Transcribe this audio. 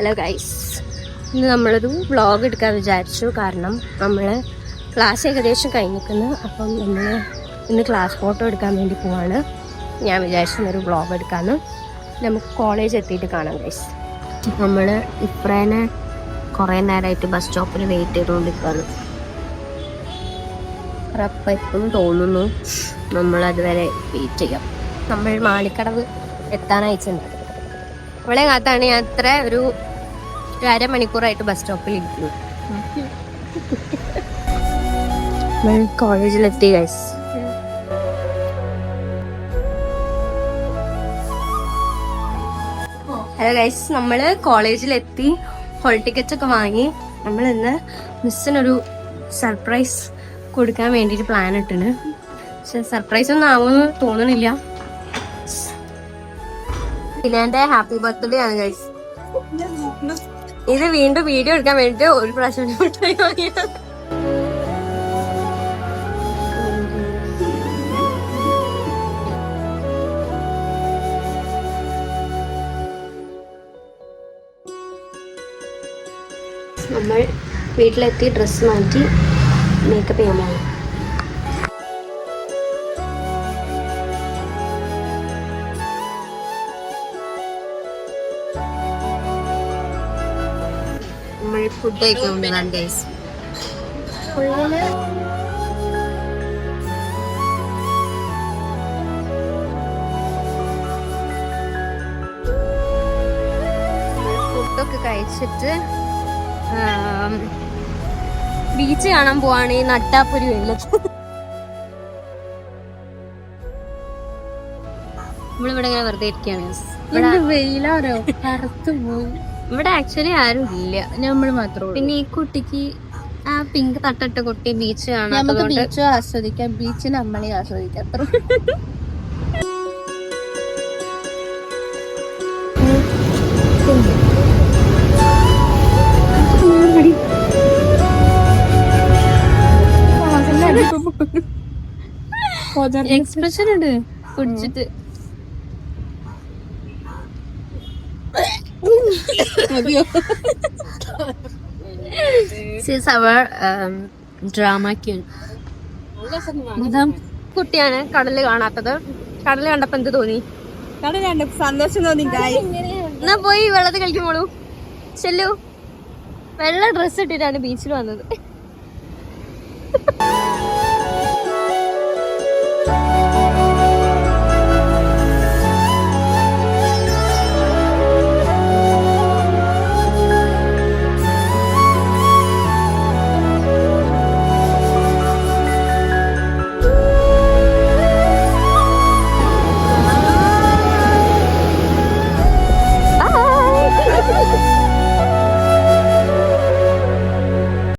Hello guys, ഇന്ന് നമ്മളൊരു vlog എടുക്കാൻ വിചാരിച്ചു. കാരണം നമ്മൾ ക്ലാസ് ഏകദേശം കഴിഞ്ഞിരിക്കുന്നു. അപ്പം നമ്മൾ ഇന്ന് ക്ലാസ് ഫോട്ടോ എടുക്കാൻ വേണ്ടി പോവാണ്. ഞാൻ വിചാരിച്ചൊരു വ്ളോഗ് എടുക്കാമെന്ന്. നമുക്ക് കോളേജ് എത്തിയിട്ട് കാണാം ഗൈസ്. നമ്മൾ ഇപ്രേനെ കുറേ നേരമായിട്ട് ബസ് സ്റ്റോപ്പിൽ വെയിറ്റ് ചെയ്തുകൊണ്ടിരിക്കുകയാണ്. അപ്പം എപ്പോഴും തോന്നുന്നു നമ്മളതുവരെ വെയിറ്റ് ചെയ്യാം. നമ്മൾ മാണിക്കടവ് എത്താനയച്ചിട്ടുണ്ട്. ഇവിടെ കാത്താണ് ഞാൻ അത്ര ഒരു അരമണിക്കൂറായിട്ട് ബസ് സ്റ്റോപ്പിൽ ഇരിക്കുന്നു. കോളേജിലെത്തി ഗൈസ്. ഹലോ ഗൈസ്, നമ്മള് കോളേജിലെത്തി. ഹോൾ ടിക്കറ്റ് ഒക്കെ വാങ്ങി. നമ്മൾ ഇന്ന് മിസ്സിനൊരു സർപ്രൈസ് കൊടുക്കാൻ വേണ്ടിയിട്ട് പ്ലാൻ ഇട്ടിന്. പക്ഷെ സർപ്രൈസ് ഒന്നും ആവുമെന്ന് തോന്നണില്ല. പിന്നെ ഹാപ്പി ബർത്ത്ഡേ ആണ് ഗൈസ്. ഇത് വീണ്ടും വീഡിയോ എടുക്കാൻ വേണ്ടിട്ട് ഒരു പ്രാവശ്യം നമ്മൾ വീട്ടിലെത്തി ഡ്രസ്സ് മാറ്റി മേക്കപ്പ് ചെയ്യാൻ പോകും. ഫുഡ് കഴിക്കുന്നുണ്ട് ഗൈസ്. ഫുഡൊക്കെ കഴിച്ചിട്ട് ബീച്ച് കാണാൻ പോവാണ്. ഈ നട്ടാപ്പൊരു വെയിലത്ത് നമ്മളിവിടെ ഇങ്ങനെ വെറുതെ ഇരിക്കുകയാണ്. വെയിലാരോ കറുത്തു പോയി. ഇവിടെ ആക്ച്വലി ആരും ഇല്ല, നമ്മൾ മാത്രമേ. പിന്നെ ഈ കുട്ടിക്ക് ആ പിങ്ക് തട്ടിട്ട കുട്ടി ബീച്ച് കാണാം. നമുക്ക് ബീച്ചും ആസ്വദിക്കാം, ബീച്ച് നമ്മളെ ആസ്വദിക്കാം. അത്ര എക്സ്പ്രഷൻ ഉണ്ട് കുടിച്ചിട്ട്. കുട്ടിയാണ് കടല് കാണാത്തത്. കടല് കണ്ടപ്പോ എന്ത് തോന്നി? കടല് കണ്ടപ്പോ സന്തോഷം തോന്നി. എന്നാ പോയി വെള്ളത്തിൽ കളിക്കുമ്പോളൂ ചെല്ലു. വെള്ള ഡ്രസ് ഇട്ടിട്ടാണ് ബീച്ചിൽ വന്നത്.